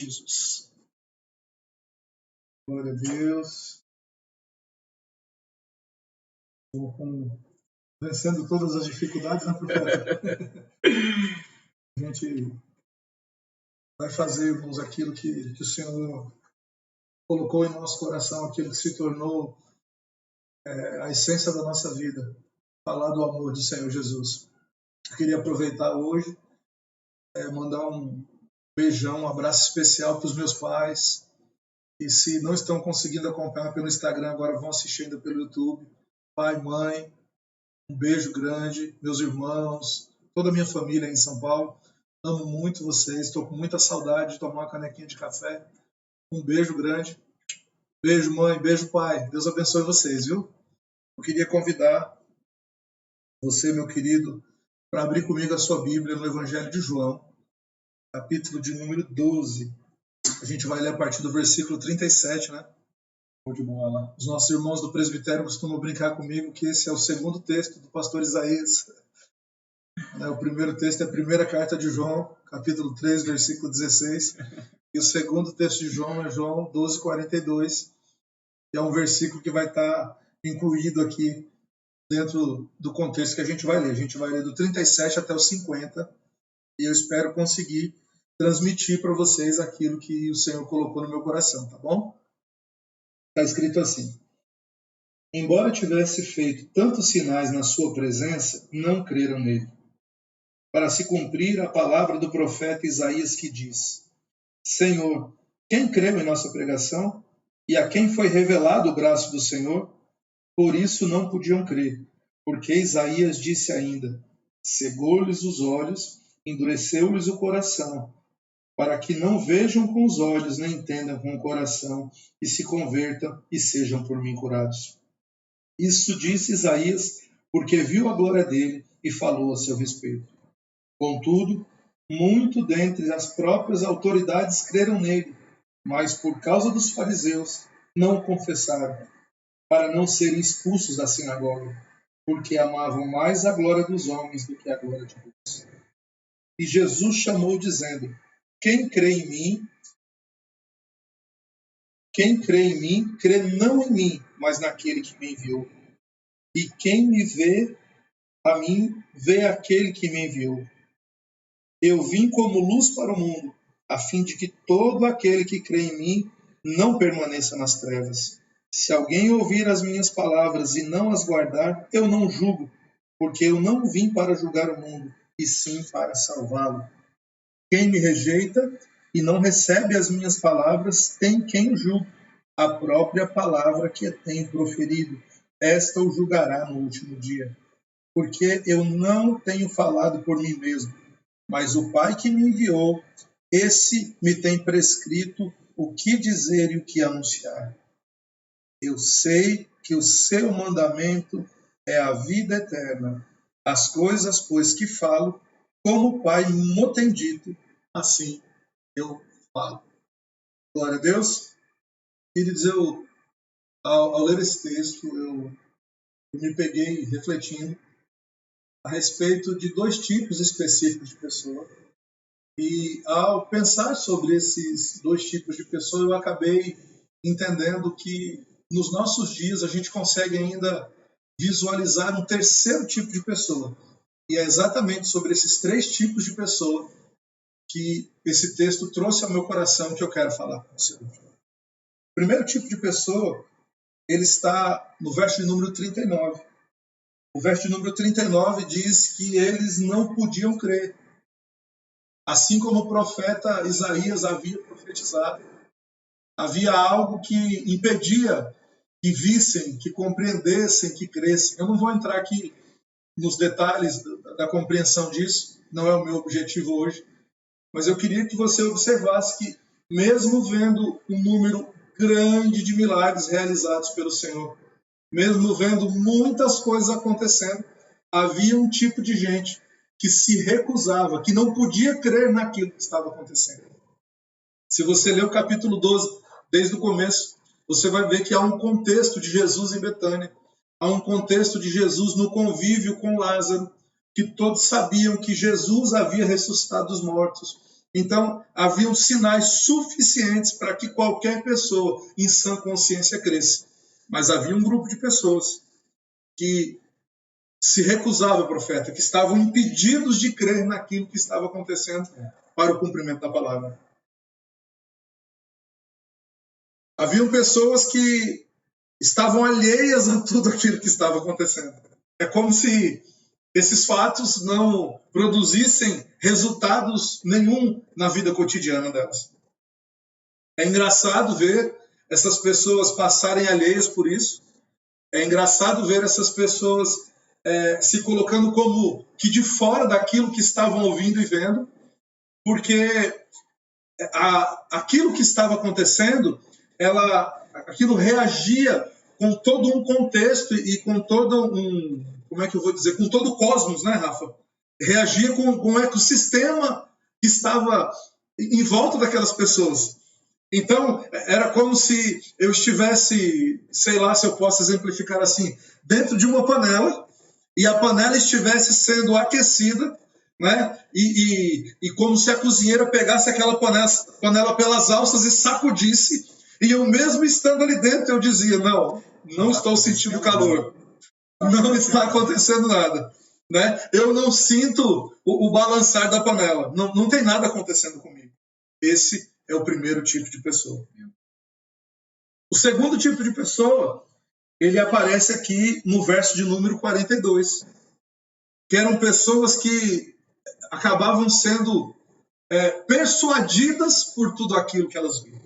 Jesus. Glória a Deus. Estou vencendo todas as dificuldades, né, profeta? A gente vai fazer, irmãos, aquilo que o Senhor colocou em nosso coração, aquilo que se tornou a essência da nossa vida, falar do amor do Senhor Jesus. Eu queria aproveitar hoje, mandar um beijão, um abraço especial para os meus pais, e se não estão conseguindo acompanhar pelo Instagram, agora vão assistindo pelo YouTube. Pai, mãe, um beijo grande, meus irmãos, toda a minha família em São Paulo. Amo muito vocês, estou com muita saudade de tomar uma canequinha de café. Um beijo grande. Beijo, mãe, beijo, pai. Deus abençoe vocês, viu? Eu queria convidar você, meu querido, para abrir comigo a sua Bíblia no Evangelho de João, capítulo de número 12. A gente vai ler a partir do versículo 37, né? De bola. Os nossos irmãos do presbitério costumam brincar comigo que esse é o segundo texto do pastor Isaías. O primeiro texto é a primeira carta de João, capítulo 3, versículo 16. E o segundo texto de João é João 12, 42. Que é um versículo que vai estar incluído aqui dentro do contexto que a gente vai ler. A gente vai ler do 37 até o 50. E eu espero conseguir transmitir para vocês aquilo que o Senhor colocou no meu coração, tá bom? Está escrito assim: embora tivesse feito tantos sinais na sua presença, não creram nele. Para se cumprir a palavra do profeta Isaías que diz: Senhor, quem creu em nossa pregação? E a quem foi revelado o braço do Senhor? Por isso não podiam crer, porque Isaías disse ainda: cegou-lhes os olhos, endureceu-lhes o coração, para que não vejam com os olhos, nem entendam com o coração, e se convertam e sejam por mim curados. Isso disse Isaías, porque viu a glória dele e falou a seu respeito. Contudo, muito dentre as próprias autoridades creram nele, mas por causa dos fariseus não o confessaram, para não serem expulsos da sinagoga, porque amavam mais a glória dos homens do que a glória de Deus. E Jesus chamou dizendo: quem crê em mim, crê não em mim, mas naquele que me enviou. E quem me vê a mim, vê aquele que me enviou. Eu vim como luz para o mundo, a fim de que todo aquele que crê em mim não permaneça nas trevas. Se alguém ouvir as minhas palavras e não as guardar, eu não julgo, porque eu não vim para julgar o mundo, e sim para salvá-lo. Quem me rejeita e não recebe as minhas palavras, tem quem o julgue. A própria palavra que tenho proferido, esta o julgará no último dia. Porque eu não tenho falado por mim mesmo, mas o Pai que me enviou, esse me tem prescrito o que dizer e o que anunciar. Eu sei que o seu mandamento é a vida eterna. As coisas, pois, que falo, como o Pai me tem dito, assim eu falo. Glória a Deus. Queridos, ao ler esse texto, eu me peguei refletindo a respeito de dois tipos específicos de pessoa. E ao pensar sobre esses dois tipos de pessoa, eu acabei entendendo que nos nossos dias a gente consegue ainda visualizar um terceiro tipo de pessoa. E é exatamente sobre esses três tipos de pessoa que esse texto trouxe ao meu coração que eu quero falar com você. O primeiro tipo de pessoa, ele está no verso de número 39. O verso de número 39 diz que eles não podiam crer. Assim como o profeta Isaías havia profetizado, havia algo que impedia que vissem, que compreendessem, que crescem. Eu não vou entrar aqui nos detalhes da compreensão disso, não é o meu objetivo hoje, mas eu queria que você observasse que, mesmo vendo um número grande de milagres realizados pelo Senhor, mesmo vendo muitas coisas acontecendo, havia um tipo de gente que se recusava, que não podia crer naquilo que estava acontecendo. Se você ler o capítulo 12, desde o começo, você vai ver que há um contexto de Jesus em Betânia, há um contexto de Jesus no convívio com Lázaro, que todos sabiam que Jesus havia ressuscitado dos mortos, Então, haviam sinais suficientes para que qualquer pessoa em sã consciência cresça. Mas havia um grupo de pessoas que se recusava, profeta, que estavam impedidos de crer naquilo que estava acontecendo para o cumprimento da palavra. Haviam pessoas que estavam alheias a tudo aquilo que estava acontecendo. É como se esses fatos não produzissem resultados nenhum na vida cotidiana delas. É engraçado ver essas pessoas passarem alheias por isso. É engraçado ver essas pessoas se colocando como que de fora daquilo que estavam ouvindo e vendo, porque aquilo que estava acontecendo, aquilo reagia com todo um contexto e com todo um, como é que eu vou dizer, com todo o cosmos, né, Rafa? Reagia com um ecossistema que estava em volta daquelas pessoas. Então, era como se eu estivesse, sei lá se eu posso exemplificar assim, dentro de uma panela, e a panela estivesse sendo aquecida, né? E como se a cozinheira pegasse aquela panela pelas alças e sacudisse, e eu mesmo estando ali dentro, eu dizia, não estou sentindo calor, não está acontecendo nada. Né? Eu não sinto o balançar da panela, não tem nada acontecendo comigo. Esse é o primeiro tipo de pessoa. O segundo tipo de pessoa, ele aparece aqui no verso de número 42, que eram pessoas que acabavam sendo persuadidas por tudo aquilo que elas viam.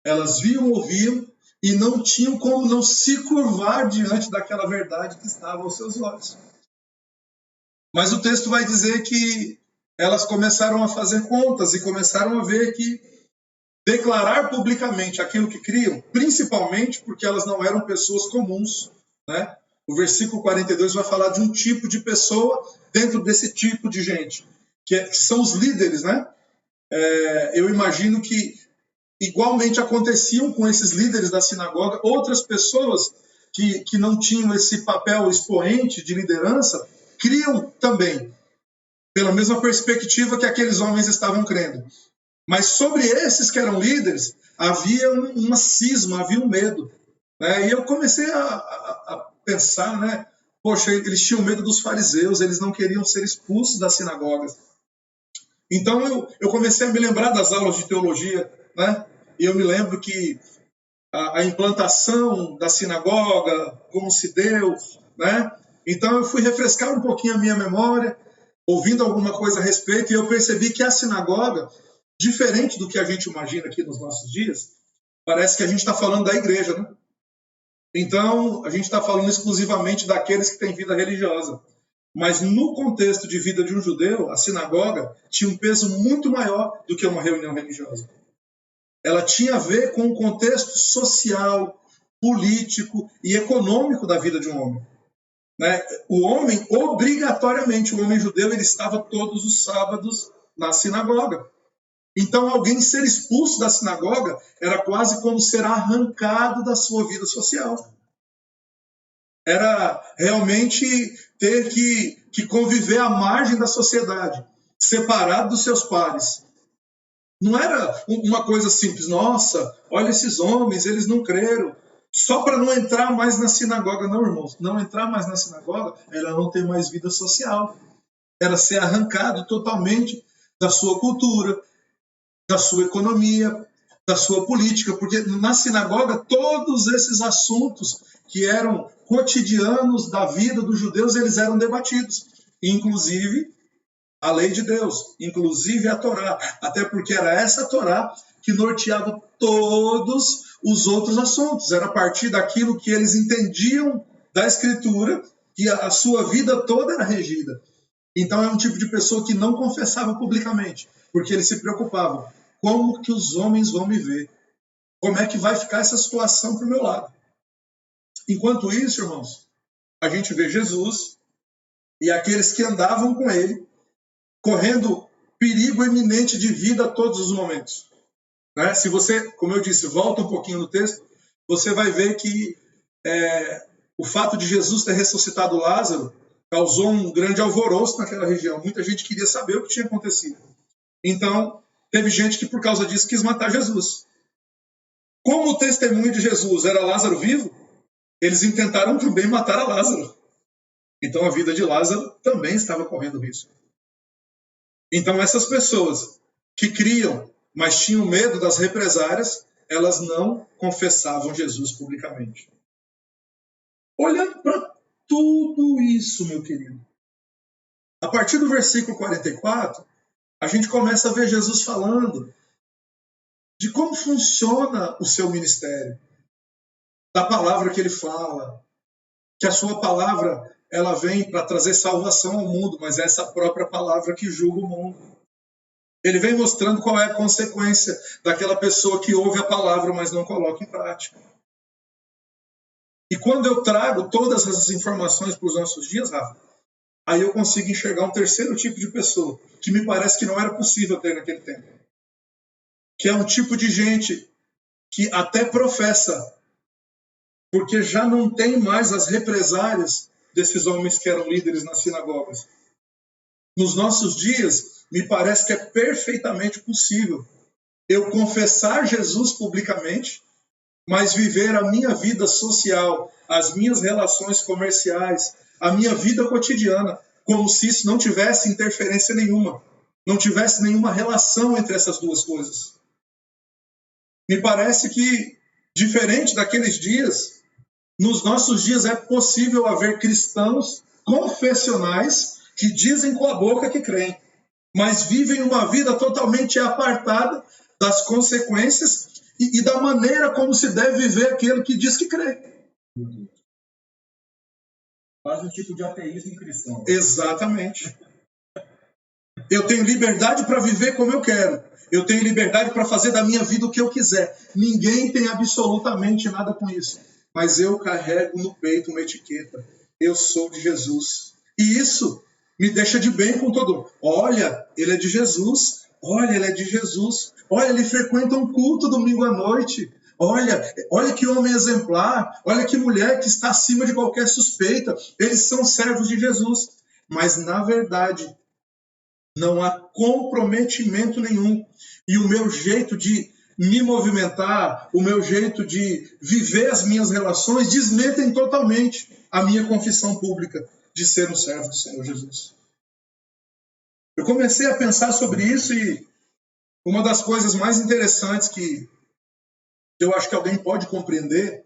Elas viam, ouviam, e não tinham como não se curvar diante daquela verdade que estava aos seus olhos. Mas o texto vai dizer que elas começaram a fazer contas e começaram a ver que declarar publicamente aquilo que criam, principalmente porque elas não eram pessoas comuns, né? O versículo 42 vai falar de um tipo de pessoa dentro desse tipo de gente, que são os líderes, né? Eu imagino que igualmente aconteciam com esses líderes da sinagoga, outras pessoas que não tinham esse papel expoente de liderança, criam também, pela mesma perspectiva que aqueles homens estavam crendo. Mas sobre esses que eram líderes, havia uma cisma, havia um medo. Né? E eu comecei a pensar, né? Poxa, eles tinham medo dos fariseus, eles não queriam ser expulsos das sinagogas. Então eu comecei a me lembrar das aulas de teologia, né? E eu me lembro que a implantação da sinagoga, como se deu, né? Então eu fui refrescar um pouquinho a minha memória, ouvindo alguma coisa a respeito, e eu percebi que a sinagoga, diferente do que a gente imagina aqui nos nossos dias, parece que a gente está falando da igreja, né? Então, a gente está falando exclusivamente daqueles que têm vida religiosa. Mas no contexto de vida de um judeu, a sinagoga tinha um peso muito maior do que uma reunião religiosa. Ela tinha a ver com o contexto social, político e econômico da vida de um homem. Né? O homem, obrigatoriamente, o homem judeu, ele estava todos os sábados na sinagoga. Então, alguém ser expulso da sinagoga era quase como ser arrancado da sua vida social. Era realmente ter que conviver à margem da sociedade, separado dos seus pares. Não era uma coisa simples, nossa, olha esses homens, eles não creram. Só para não entrar mais na sinagoga, não, irmãos. Não entrar mais na sinagoga era não ter mais vida social. Era ser arrancado totalmente da sua cultura, da sua economia, da sua política, porque na sinagoga todos esses assuntos que eram cotidianos da vida dos judeus, eles eram debatidos, inclusive a lei de Deus, inclusive a Torá, até porque era essa Torá que norteava todos os outros assuntos, era a partir daquilo que eles entendiam da Escritura que a sua vida toda era regida. Então é um tipo de pessoa que não confessava publicamente, porque eles se preocupavam. Como que os homens vão me ver? Como é que vai ficar essa situação para o meu lado? Enquanto isso, irmãos, a gente vê Jesus e aqueles que andavam com ele, correndo perigo iminente de vida a todos os momentos. Né? Se você, como eu disse, volta um pouquinho no texto, você vai ver que o fato de Jesus ter ressuscitado Lázaro causou um grande alvoroço naquela região. Muita gente queria saber o que tinha acontecido. Então, teve gente que, por causa disso, quis matar Jesus. Como o testemunho de Jesus era Lázaro vivo, eles intentaram também matar a Lázaro. Então, a vida de Lázaro também estava correndo risco. Então, essas pessoas que criam, mas tinham medo das represárias, elas não confessavam Jesus publicamente. Olhando para tudo isso, meu querido, a partir do versículo 44, a gente começa a ver Jesus falando de como funciona o seu ministério, da palavra que ele fala, que a sua palavra ela vem para trazer salvação ao mundo, mas é essa própria palavra que julga o mundo. Ele vem mostrando qual é a consequência daquela pessoa que ouve a palavra, mas não coloca em prática. E quando eu trago todas essas informações para os nossos dias, Rafa, aí eu consigo enxergar um terceiro tipo de pessoa, que me parece que não era possível ter naquele tempo. Que é um tipo de gente que até professa, porque já não tem mais as represárias desses homens que eram líderes nas sinagogas. Nos nossos dias, me parece que é perfeitamente possível eu confessar Jesus publicamente, mas viver a minha vida social, as minhas relações comerciais, a minha vida cotidiana, como se isso não tivesse interferência nenhuma, não tivesse nenhuma relação entre essas duas coisas. Me parece que, diferente daqueles dias, nos nossos dias é possível haver cristãos confessionais que dizem com a boca que creem, mas vivem uma vida totalmente apartada das consequências e da maneira como se deve viver aquele que diz que crê. Quase um tipo de ateísmo cristão. Exatamente. Eu tenho liberdade para viver como eu quero. Eu tenho liberdade para fazer da minha vida o que eu quiser. Ninguém tem absolutamente nada com isso. Mas eu carrego no peito uma etiqueta. Eu sou de Jesus. E isso me deixa de bem com todo mundo. Olha, ele é de Jesus. Olha, ele é de Jesus. Olha, ele frequenta um culto domingo à noite. Olha que homem exemplar. Olha que mulher que está acima de qualquer suspeita. Eles são servos de Jesus. Mas, na verdade, não há comprometimento nenhum. E o meu jeito de me movimentar, o meu jeito de viver as minhas relações, desmentem totalmente a minha confissão pública de ser um servo do Senhor Jesus. Eu comecei a pensar sobre isso e uma das coisas mais interessantes que eu acho que alguém pode compreender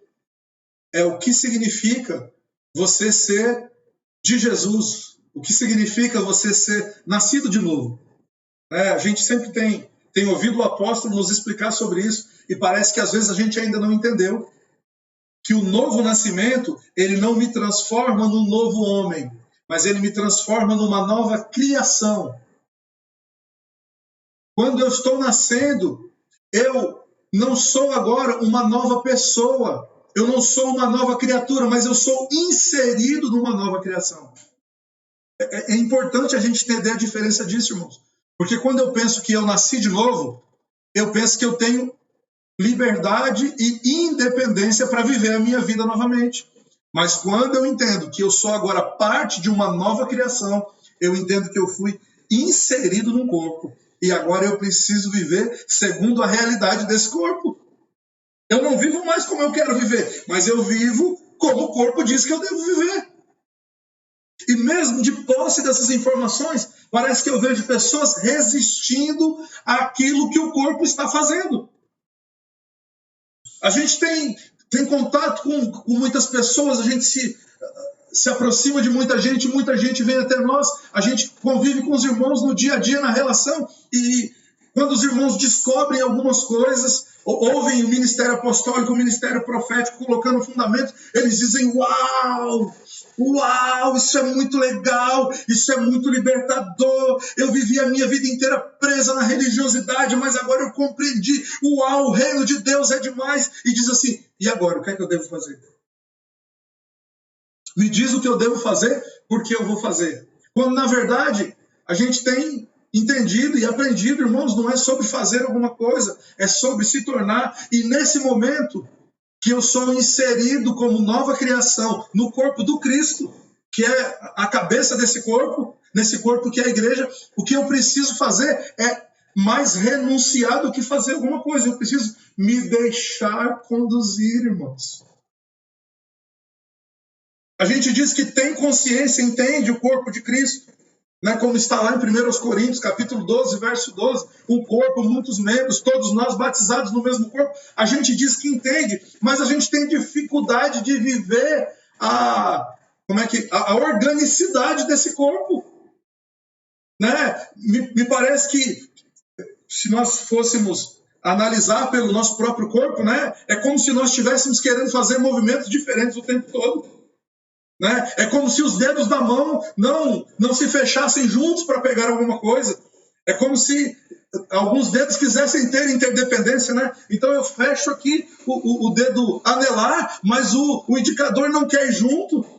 é o que significa você ser de Jesus, o que significa você ser nascido de novo. A gente sempre tem ouvido o apóstolo nos explicar sobre isso e parece que às vezes a gente ainda não entendeu que o novo nascimento, ele não me transforma num novo homem, mas ele me transforma numa nova criação. Quando eu estou nascendo, eu não sou agora uma nova pessoa, eu não sou uma nova criatura, mas eu sou inserido numa nova criação. É importante a gente entender a diferença disso, irmãos. Porque quando eu penso que eu nasci de novo, eu penso que eu tenho liberdade e independência para viver a minha vida novamente. Mas quando eu entendo que eu sou agora parte de uma nova criação, eu entendo que eu fui inserido num corpo. E agora eu preciso viver segundo a realidade desse corpo. Eu não vivo mais como eu quero viver, mas eu vivo como o corpo diz que eu devo viver. E mesmo de posse dessas informações, parece que eu vejo pessoas resistindo àquilo que o corpo está fazendo. A gente tem contato com muitas pessoas, a gente se aproxima de muita gente vem até nós, a gente convive com os irmãos no dia a dia, na relação, e quando os irmãos descobrem algumas coisas, ouvem o ministério apostólico, o ministério profético colocando fundamento, eles dizem, uau, isso é muito legal, isso é muito libertador, eu vivi a minha vida inteira presa na religiosidade, mas agora eu compreendi, uau, o reino de Deus é demais, e diz assim, e agora, o que é que eu devo fazer? Me diz o que eu devo fazer, porque eu vou fazer. Quando, na verdade, a gente tem entendido e aprendido, irmãos, não é sobre fazer alguma coisa, é sobre se tornar. E nesse momento que eu sou inserido como nova criação no corpo do Cristo, que é a cabeça desse corpo, nesse corpo que é a igreja, o que eu preciso fazer é mais renunciar do que fazer alguma coisa. Eu preciso me deixar conduzir, irmãos. A gente diz que tem consciência, entende o corpo de Cristo, né? Como está lá em 1 Coríntios, capítulo 12, verso 12, um corpo, muitos membros, todos nós batizados no mesmo corpo. A gente diz que entende, mas a gente tem dificuldade de viver a organicidade desse corpo. Né? Me parece que se nós fôssemos analisar pelo nosso próprio corpo, né, é como se nós estivéssemos querendo fazer movimentos diferentes o tempo todo. Né? É como se os dedos da mão não se fechassem juntos para pegar alguma coisa. É como se alguns dedos quisessem ter interdependência. Né? Então eu fecho aqui o dedo anelar, mas o indicador não quer ir junto.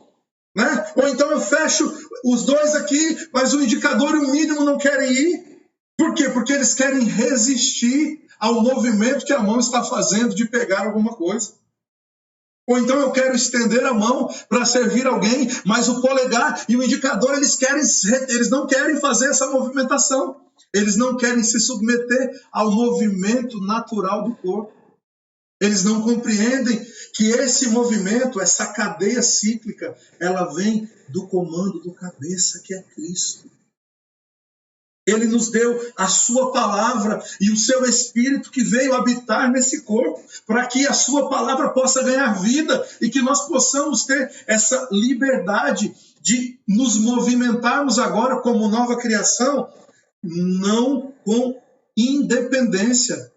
Né? Ou então eu fecho os dois aqui, mas o indicador e o mínimo não querem ir. Por quê? Porque eles querem resistir ao movimento que a mão está fazendo de pegar alguma coisa. Ou então eu quero estender a mão para servir alguém, mas o polegar e o indicador, eles não querem fazer essa movimentação. Eles não querem se submeter ao movimento natural do corpo. Eles não compreendem que esse movimento, essa cadeia cíclica, ela vem do comando do cabeça, que é Cristo. Ele nos deu a sua palavra e o seu Espírito que veio habitar nesse corpo, para que a sua palavra possa ganhar vida e que nós possamos ter essa liberdade de nos movimentarmos agora como nova criação, não com independência,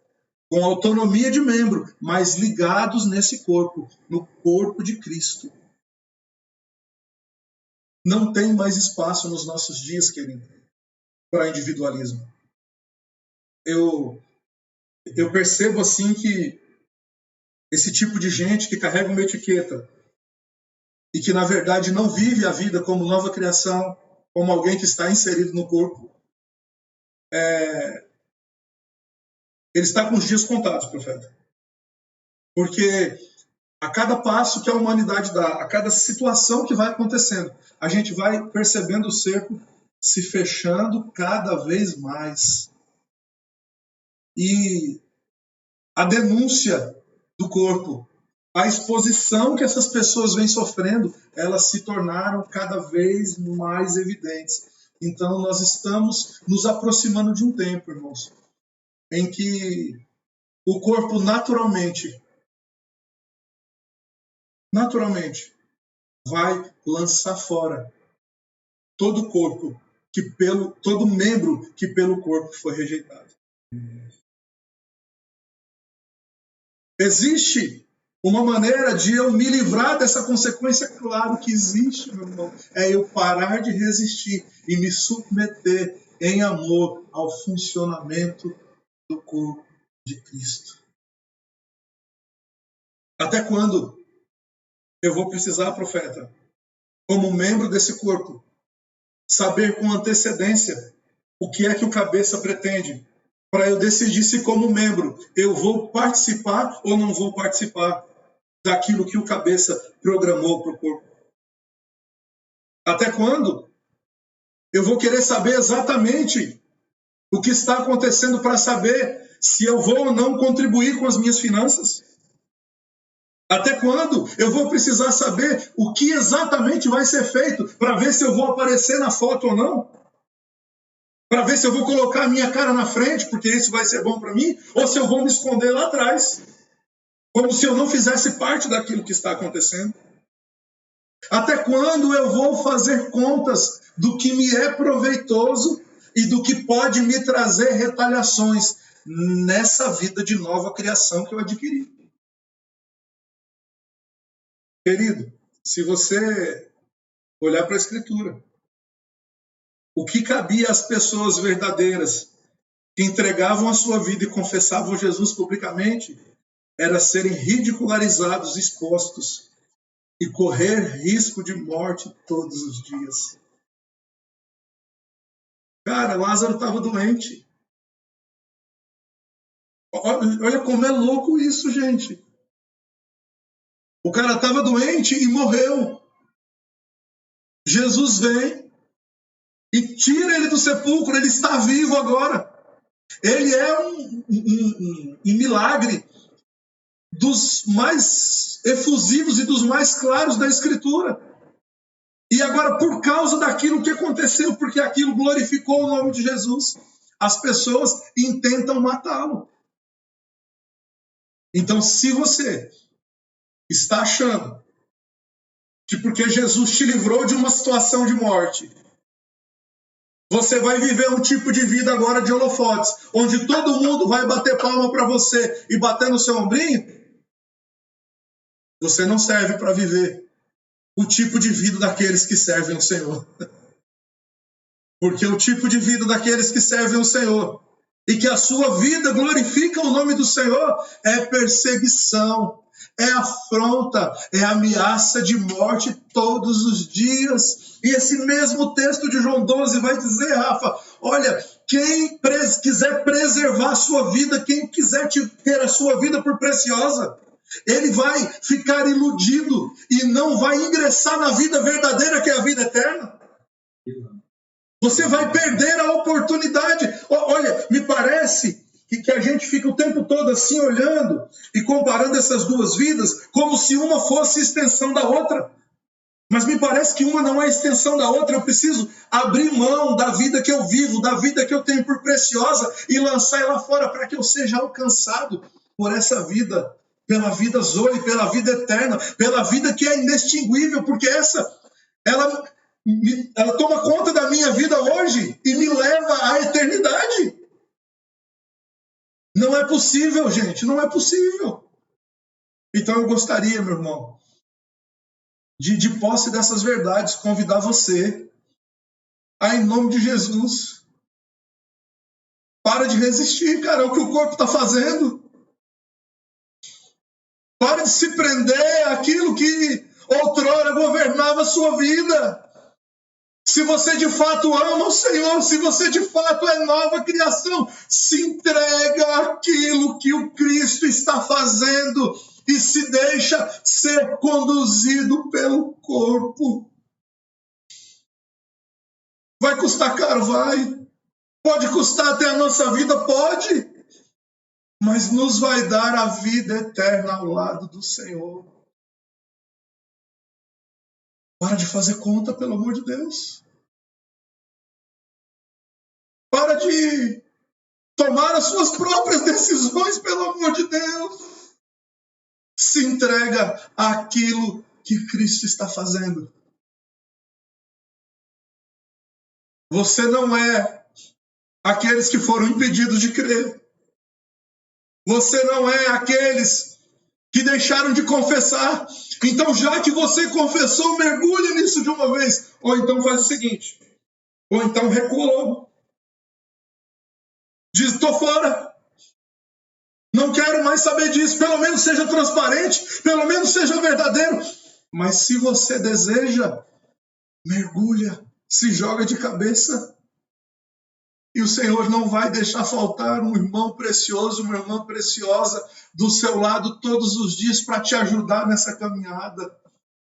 com autonomia de membro, mas ligados nesse corpo, no corpo de Cristo. Não tem mais espaço nos nossos dias, querido, para individualismo. Eu percebo assim que esse tipo de gente que carrega uma etiqueta e que na verdade não vive a vida como nova criação, como alguém que está inserido no corpo, ele está com os dias contados, profeta. Porque a cada passo que a humanidade dá, a cada situação que vai acontecendo, a gente vai percebendo o cerco se fechando cada vez mais. E a denúncia do corpo, a exposição que essas pessoas vêm sofrendo, elas se tornaram cada vez mais evidentes. Então, nós estamos nos aproximando de um tempo, irmãos, em que o corpo naturalmente vai lançar fora todo corpo, todo membro que pelo corpo foi rejeitado. Existe uma maneira de eu me livrar dessa consequência? Claro que existe, meu irmão. É eu parar de resistir e me submeter em amor ao funcionamento do corpo de Cristo. Até quando eu vou precisar, profeta, como membro desse corpo, saber com antecedência o que é que o cabeça pretende, para eu decidir se como membro eu vou participar ou não vou participar daquilo que o cabeça programou para o corpo? Até quando eu vou querer saber exatamente o que está acontecendo para saber se eu vou ou não contribuir com as minhas finanças? Até quando eu vou precisar saber o que exatamente vai ser feito para ver se eu vou aparecer na foto ou não? Para ver se eu vou colocar a minha cara na frente, porque isso vai ser bom para mim, ou se eu vou me esconder lá atrás, como se eu não fizesse parte daquilo que está acontecendo. Até quando eu vou fazer contas do que me é proveitoso e do que pode me trazer retaliações nessa vida de nova criação que eu adquiri? Querido, se você olhar para a Escritura, o que cabia às pessoas verdadeiras que entregavam a sua vida e confessavam Jesus publicamente era serem ridicularizados, expostos e correr risco de morte todos os dias. Cara, Lázaro estava doente. Olha como é louco isso, gente. O cara estava doente e morreu. Jesus vem e tira ele do sepulcro, ele está vivo agora. Ele é um milagre dos mais efusivos e dos mais claros da Escritura. E agora, por causa daquilo que aconteceu, porque aquilo glorificou o nome de Jesus, as pessoas intentam matá-lo. Então, se você está achando que porque Jesus te livrou de uma situação de morte, você vai viver um tipo de vida agora de holofotes, onde todo mundo vai bater palma para você e bater no seu ombrinho, você não serve para viver o tipo de vida daqueles que servem o Senhor. Porque o tipo de vida daqueles que servem o Senhor e que a sua vida glorifica o nome do Senhor é perseguição, é afronta, é ameaça de morte todos os dias. E esse mesmo texto de João 12 vai dizer, Rafa, olha, quem quiser preservar a sua vida, quem quiser ter a sua vida por preciosa, ele vai ficar iludido e não vai ingressar na vida verdadeira, que é a vida eterna. Você vai perder a oportunidade. Olha, me parece que a gente fica o tempo todo assim olhando e comparando essas duas vidas como se uma fosse extensão da outra. Mas me parece que uma não é extensão da outra. Eu preciso abrir mão da vida que eu vivo, da vida que eu tenho por preciosa e lançar ela fora para que eu seja alcançado por essa vida, pela vida Zoe, pela vida eterna, pela vida que é inextinguível, porque essa, ela toma conta da minha vida hoje e me leva à eternidade. Não é possível, gente, não é possível. Então eu gostaria, meu irmão, de posse dessas verdades, convidar você a, em nome de Jesus, para de resistir, cara, é o que o corpo está fazendo. Para de se prender àquilo que outrora governava a sua vida. Se você de fato ama o Senhor, se você de fato é nova criação, se entrega àquilo que o Cristo está fazendo e se deixa ser conduzido pelo corpo. Vai custar caro? Vai. Pode custar até a nossa vida? Pode. Mas nos vai dar a vida eterna ao lado do Senhor. Para de fazer conta, pelo amor de Deus. Para de tomar as suas próprias decisões, pelo amor de Deus. Se entrega àquilo que Cristo está fazendo. Você não é aqueles que foram impedidos de crer. Você não é aqueles que deixaram de confessar. Então, já que você confessou, mergulhe nisso de uma vez. Ou então faz o seguinte. Ou então recua logo. Diz, estou fora. Não quero mais saber disso. Pelo menos seja transparente. Pelo menos seja verdadeiro. Mas se você deseja, mergulha. Se joga de cabeça. E o Senhor não vai deixar faltar um irmão precioso, uma irmã preciosa do seu lado todos os dias para te ajudar nessa caminhada.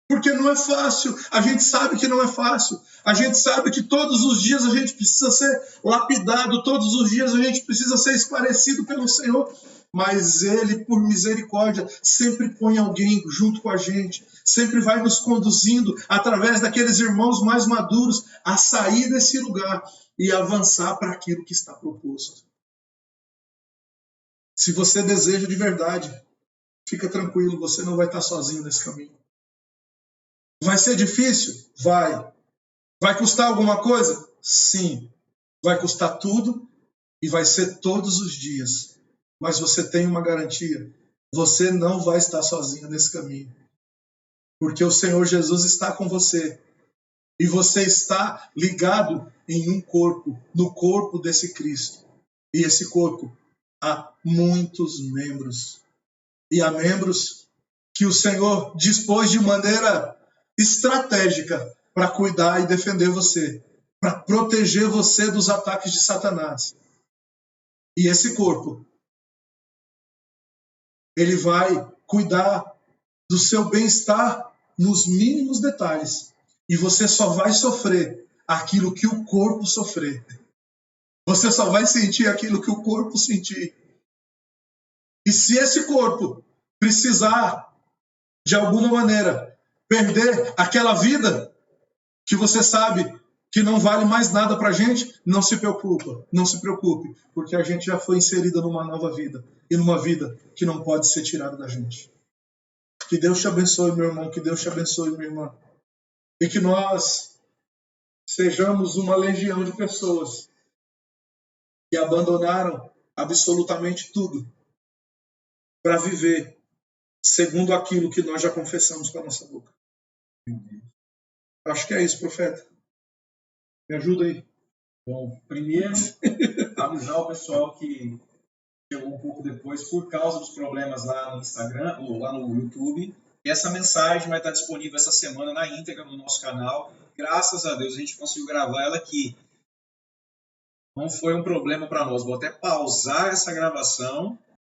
Porque não é fácil. A gente sabe que não é fácil. A gente sabe que todos os dias a gente precisa ser lapidado, todos os dias a gente precisa ser esclarecido pelo Senhor. Mas Ele, por misericórdia, sempre põe alguém junto com a gente. Sempre vai nos conduzindo através daqueles irmãos mais maduros a sair desse lugar e avançar para aquilo que está proposto. Se você deseja de verdade, fica tranquilo, você não vai estar sozinho nesse caminho. Vai ser difícil? Vai. Vai custar alguma coisa? Sim. Vai custar tudo e vai ser todos os dias. Mas você tem uma garantia. Você não vai estar sozinho nesse caminho. Porque o Senhor Jesus está com você. E você está ligado em um corpo, no corpo desse Cristo. E esse corpo há muitos membros. E há membros que o Senhor dispôs de maneira estratégica para cuidar e defender você, para proteger você dos ataques de Satanás. E esse corpo, ele vai cuidar do seu bem-estar nos mínimos detalhes. E você só vai sofrer aquilo que o corpo sofrer. Você só vai sentir aquilo que o corpo sentir. E se esse corpo precisar, de alguma maneira, perder aquela vida que você sabe que não vale mais nada pra gente, não se preocupe, porque a gente já foi inserida numa nova vida, e numa vida que não pode ser tirada da gente. Que Deus te abençoe, meu irmão, que Deus te abençoe, minha irmã. E que nós sejamos uma legião de pessoas que abandonaram absolutamente tudo para viver segundo aquilo que nós já confessamos com a nossa boca. Acho que é isso, profeta. Me ajuda aí. Bom, primeiro, avisar o pessoal que chegou um pouco depois, por causa dos problemas lá no Instagram, ou lá no YouTube. E essa mensagem vai estar disponível essa semana na íntegra no nosso canal. Graças a Deus a gente conseguiu gravar ela aqui. Não foi um problema para nós. Vou até pausar essa gravação